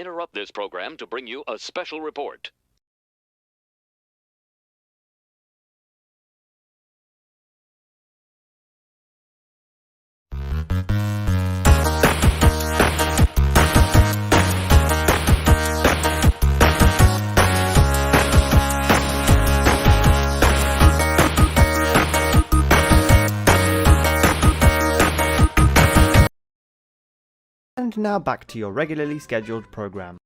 interrupt this program to bring you a special report. And now back to your regularly scheduled program.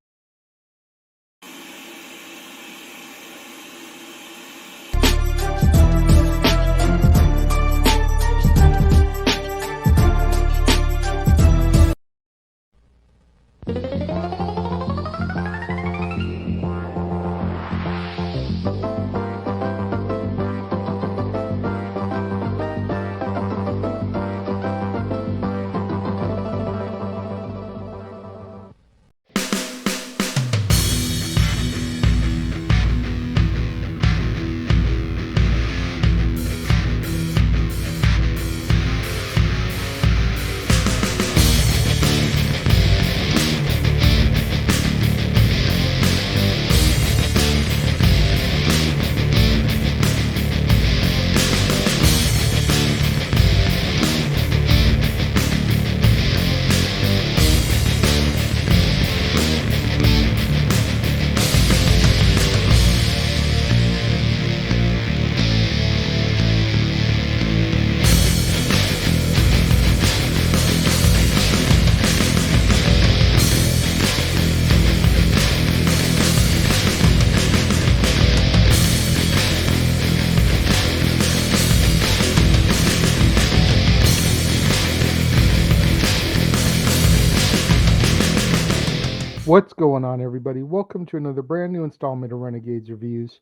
What's going on, everybody? Welcome to another brand new installment of Renegades Reviews,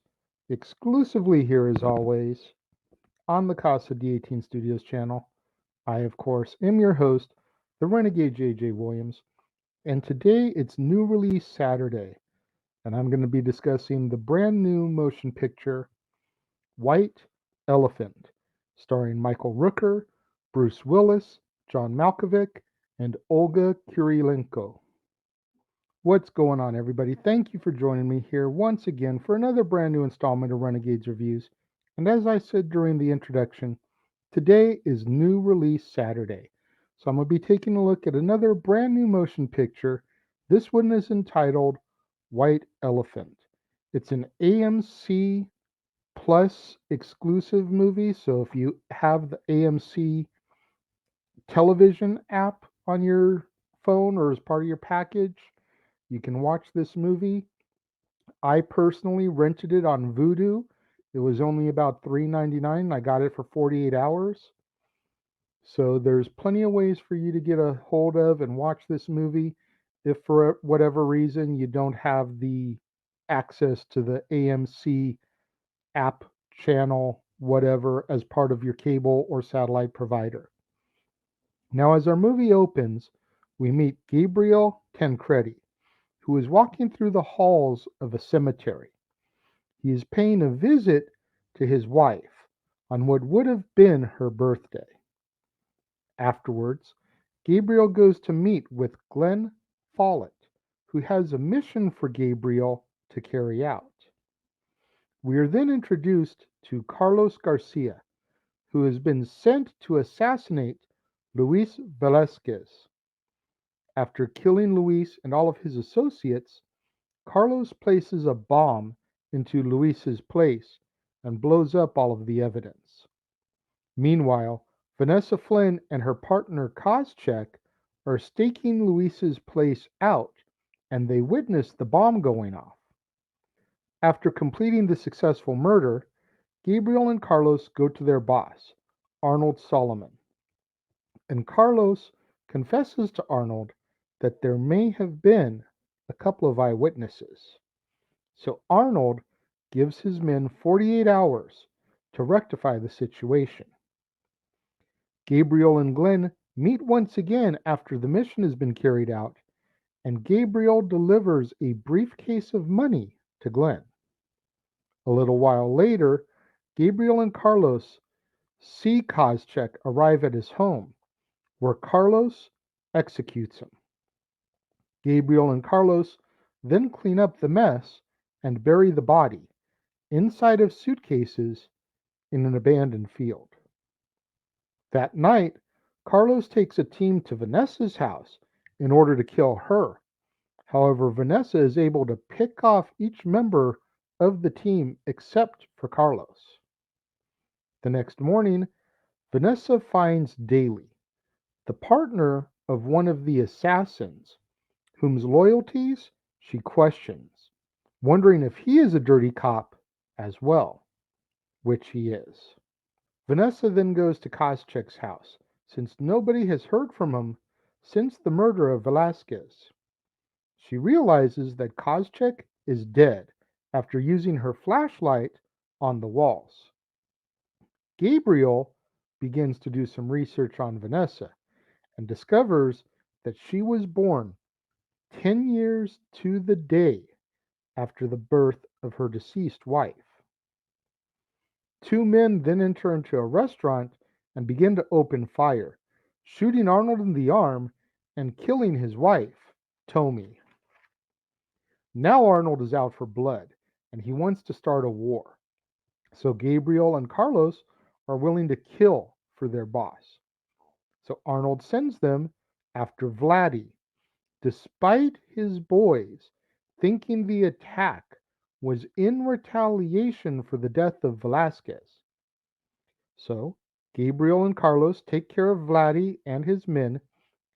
exclusively here as always on the Casa D18 Studios channel. I, of course, am your host, the Renegade JJ Williams, and today it's New Release Saturday, and I'm going to be discussing the brand new motion picture White Elephant, starring Michael Rooker, Bruce Willis, John Malkovich, and Olga Kurylenko. What's going on, everybody? Thank you for joining me here once again for another brand new installment of Renegades Reviews. And as I said during the introduction, today is New Release Saturday. So I'm going to be taking a look at another brand new motion picture. This one is entitled White Elephant. It's an AMC Plus exclusive movie. So if you have the AMC television app on your phone or as part of your package, you can watch this movie. I personally rented it on Vudu. It was only about $3.99. I got it for 48 hours. So there's plenty of ways for you to get a hold of and watch this movie if for whatever reason you don't have the access to the AMC app channel, whatever, as part of your cable or satellite provider. Now, as our movie opens, we meet Gabriel Tancredi, who is walking through the halls of a cemetery. He is paying a visit to his wife on what would have been her birthday. Afterwards, Gabriel goes to meet with Glenn Follett, who has a mission for Gabriel to carry out. We are then introduced to Carlos Garcia, who has been sent to assassinate Luis Velasquez. After killing Luis and all of his associates, Carlos places a bomb into Luis's place and blows up all of the evidence. Meanwhile, Vanessa Flynn and her partner Koscheck are staking Luis's place out, and they witness the bomb going off. After completing the successful murder, Gabriel and Carlos go to their boss, Arnold Solomon. And Carlos confesses to Arnold that there may have been a couple of eyewitnesses. So Arnold gives his men 48 hours to rectify the situation. Gabriel and Glenn meet once again after the mission has been carried out, and Gabriel delivers a briefcase of money to Glenn. A little while later, Gabriel and Carlos see Koscheck arrive at his home, where Carlos executes him. Gabriel and Carlos then clean up the mess and bury the body inside of suitcases in an abandoned field. That night, Carlos takes a team to Vanessa's house in order to kill her. However, Vanessa is able to pick off each member of the team except for Carlos. The next morning, Vanessa finds Daly, the partner of one of the assassins, whose loyalties she questions, wondering if he is a dirty cop as well, which he is. Vanessa then goes to Koscheck's house, since nobody has heard from him since the murder of Velasquez. She realizes that Koscheck is dead after using her flashlight on the walls. Gabriel begins to do some research on Vanessa and discovers that she was born 10 years to the day after the birth of her deceased wife. Two men then enter into a restaurant and begin to open fire, shooting Arnold in the arm and killing his wife, Tommy. Now Arnold is out for blood, and he wants to start a war. So Gabriel and Carlos are willing to kill for their boss. So Arnold sends them after Vladdy, despite his boys thinking the attack was in retaliation for the death of Velasquez. So Gabriel and Carlos take care of Vladdy and his men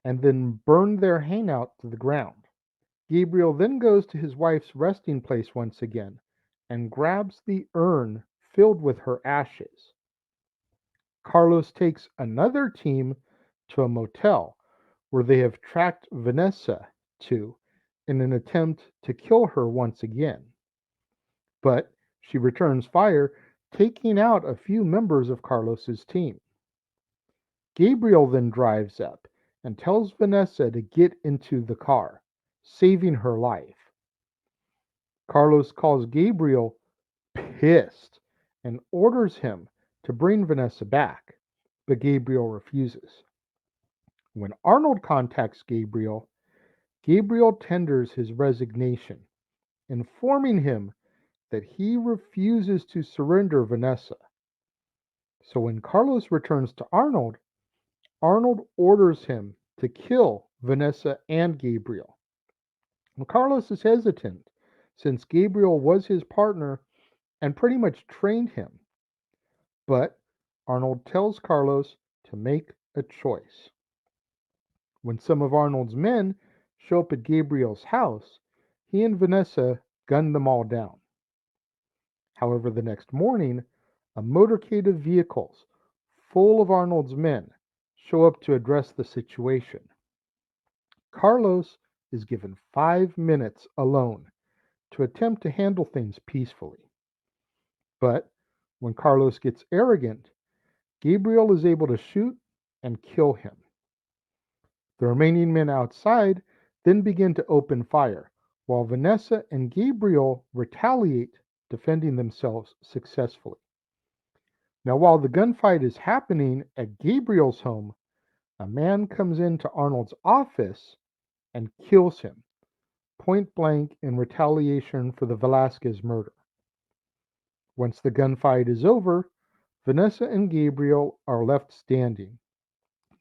and then burn their hangout to the ground. Gabriel then goes to his wife's resting place once again and grabs the urn filled with her ashes. Carlos takes another team to a motel where they have tracked Vanessa to in an attempt to kill her once again. But she returns fire, taking out a few members of Carlos's team. Gabriel then drives up and tells Vanessa to get into the car, saving her life. Carlos calls Gabriel pissed and orders him to bring Vanessa back, but Gabriel refuses. When Arnold contacts Gabriel, Gabriel tenders his resignation, informing him that he refuses to surrender Vanessa. So when Carlos returns to Arnold, Arnold orders him to kill Vanessa and Gabriel. Well, Carlos is hesitant since Gabriel was his partner and pretty much trained him. But Arnold tells Carlos to make a choice. When some of Arnold's men show up at Gabriel's house, he and Vanessa gun them all down. However, the next morning, a motorcade of vehicles full of Arnold's men show up to address the situation. Carlos is given 5 minutes alone to attempt to handle things peacefully. But when Carlos gets arrogant, Gabriel is able to shoot and kill him. The remaining men outside then begin to open fire, while Vanessa and Gabriel retaliate, defending themselves successfully. Now, while the gunfight is happening at Gabriel's home, a man comes into Arnold's office and kills him, point blank, in retaliation for the Velasquez murder. Once the gunfight is over, Vanessa and Gabriel are left standing.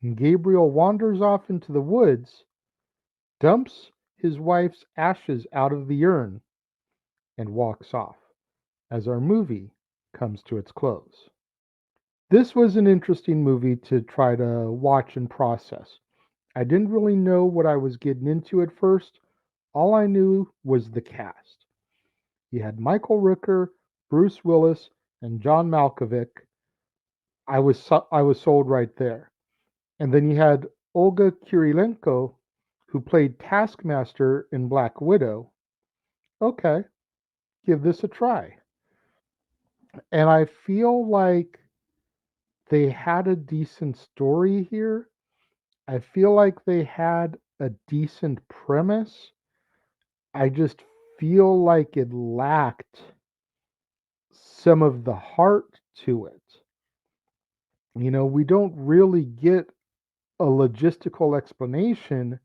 And Gabriel wanders off into the woods, dumps his wife's ashes out of the urn, and walks off as our movie comes to its close. This was an interesting movie to try to watch and process. I didn't really know what I was getting into at first. All I knew was the cast. You had Michael Rooker, Bruce Willis, and John Malkovich. I was sold right there. And then you had Olga Kurylenko, who played Taskmaster in Black Widow. Okay, give this a try. And I feel like they had a decent story here. I feel like they had a decent premise. I just feel like it lacked some of the heart to it. You know, we don't really get a logistical explanation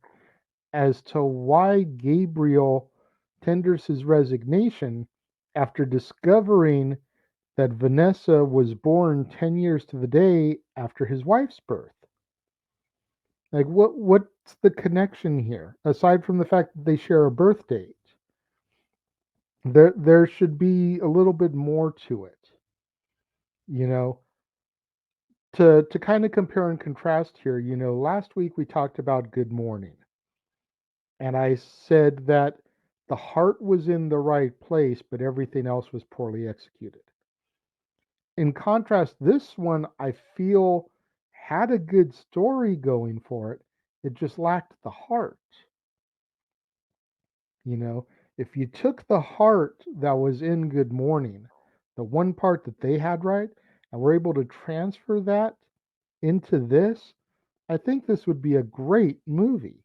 as to why Gabriel tenders his resignation after discovering that Vanessa was born 10 years to the day after his wife's birth. Like, what's the connection here, aside from the fact that they share a birth date? There should be a little bit more to it, you know. To kind of compare and contrast here, last week we talked about Good Morning, and I said that the heart was in the right place, but everything else was poorly executed. In contrast, this one I feel had a good story going for it. It just lacked the heart. If you took the heart that was in Good Morning, the one part that they had right, and were able to transfer that into this, I think this would be a great movie.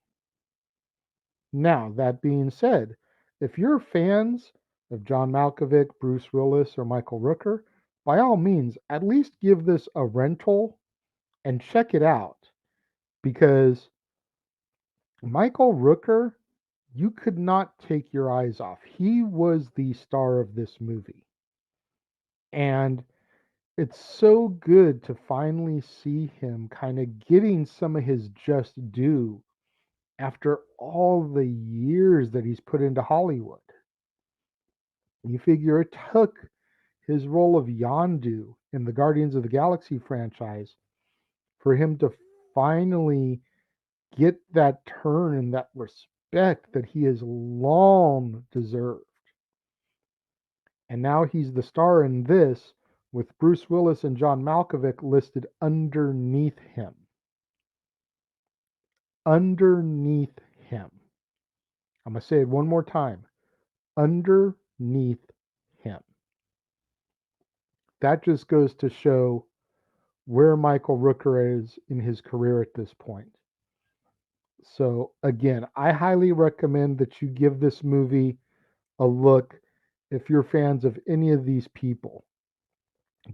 Now, that being said, if you're fans of John Malkovich, Bruce Willis, or Michael Rooker, by all means, at least give this a rental and check it out, because Michael Rooker, you could not take your eyes off. He was the star of this movie. And it's so good to finally see him kind of getting some of his just due after all the years that he's put into Hollywood. You figure it took his role of Yondu in the Guardians of the Galaxy franchise for him to finally get that turn and that respect that he has long deserved. And now he's the star in this, with Bruce Willis and John Malkovich listed underneath him. Underneath him. I'm going to say it one more time. Underneath him. That just goes to show where Michael Rooker is in his career at this point. So, again, I highly recommend that you give this movie a look if you're fans of any of these people,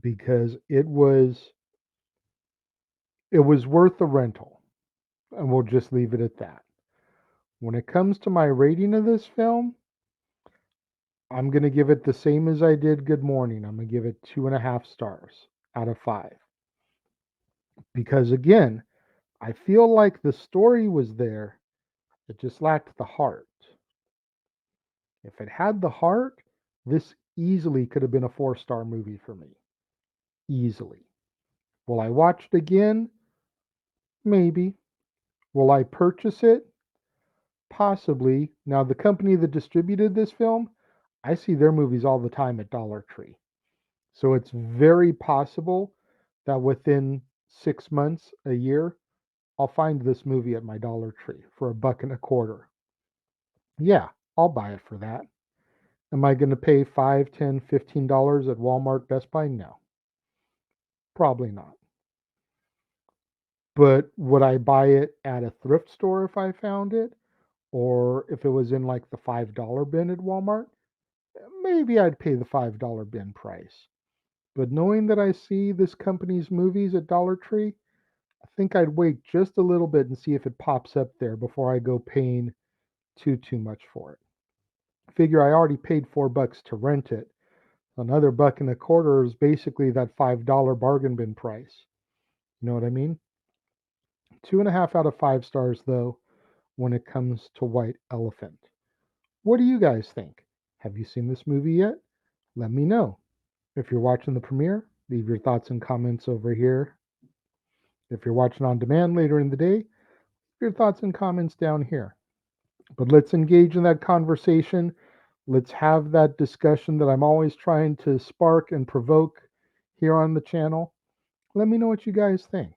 because it was worth the rental, and we'll just leave it at that. When it comes to my rating of this film, I'm going to give it the same as I did Good Morning. I'm going to give it 2.5 stars out of 5. Because again, I feel like the story was there, it just lacked the heart. If it had the heart, this easily could have been a 4-star movie for me. Easily. Will I watch it again? Maybe. Will I purchase it? Possibly. Now, the company that distributed this film, I see their movies all the time at Dollar Tree. So it's very possible that within 6 months, a year, I'll find this movie at my Dollar Tree for $1.25. Yeah, I'll buy it for that. Am I going to pay $5, $10, $15 at Walmart, Best Buy? No. Probably not. But would I buy it at a thrift store if I found it? Or if it was in like the $5 bin at Walmart? Maybe I'd pay the $5 bin price. But knowing that I see this company's movies at Dollar Tree, I think I'd wait just a little bit and see if it pops up there before I go paying too much for it. Figure I already paid $4 to rent it. Another $1.25 is basically that $5 bargain bin price. You know what I mean? 2.5 out of 5 stars though when it comes to White Elephant. What do you guys think? Have you seen this movie yet? Let me know. If you're watching the premiere, leave your thoughts and comments over here. If you're watching on demand later in the day, leave your thoughts and comments down here. But let's engage in that conversation. Let's have that discussion that I'm always trying to spark and provoke here on the channel. Let me know what you guys think.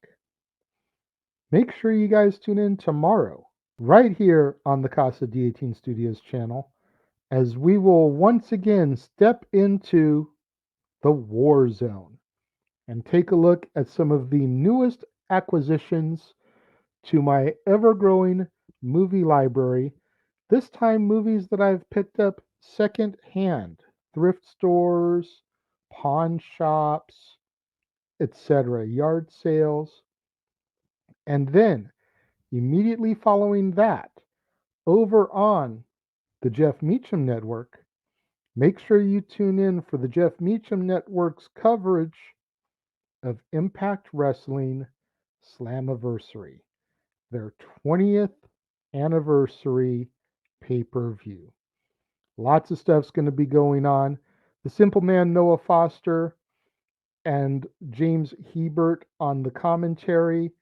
Make sure you guys tune in tomorrow, right here on the Casa D18 Studios channel, as we will once again step into the war zone and take a look at some of the newest acquisitions to my ever-growing movie library. This time, movies that I've picked up second-hand, thrift stores, pawn shops, etc., yard sales. And then, immediately following that, over on the Jeff Meacham Network, make sure you tune in for the Jeff Meacham Network's coverage of Impact Wrestling Slammiversary, their 20th anniversary pay-per-view. Lots of stuff's going to be going on. The Simple Man Noah Foster and James Hebert on the commentary,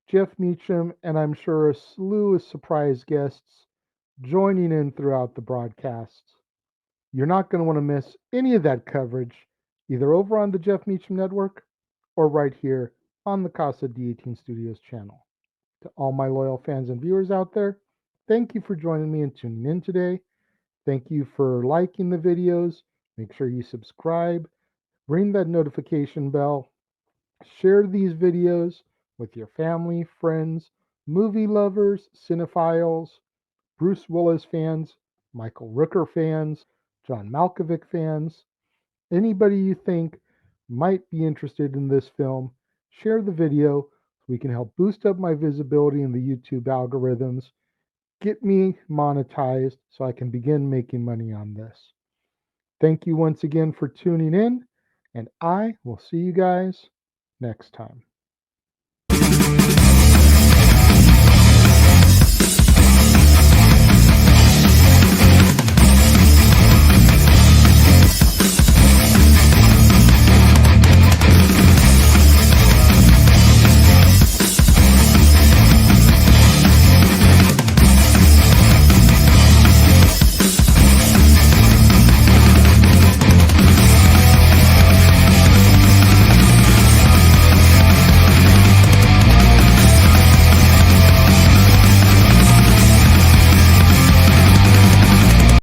Jeff Meacham, and I'm sure a slew of surprise guests joining in throughout the broadcasts. You're not going to want to miss any of that coverage, either over on the Jeff Meacham Network or right here on the Casa D18 Studios channel. To all my loyal fans and viewers out there, thank you for joining me and tuning in today. Thank you for liking the videos. Make sure you subscribe, ring that notification bell, share these videos with your family, friends, movie lovers, cinephiles, Bruce Willis fans, Michael Rooker fans, John Malkovich fans, anybody you think might be interested in this film. Share the video so we can help boost up my visibility in the YouTube algorithms, get me monetized so I can begin making money on this. Thank you once again for tuning in, and I will see you guys next time.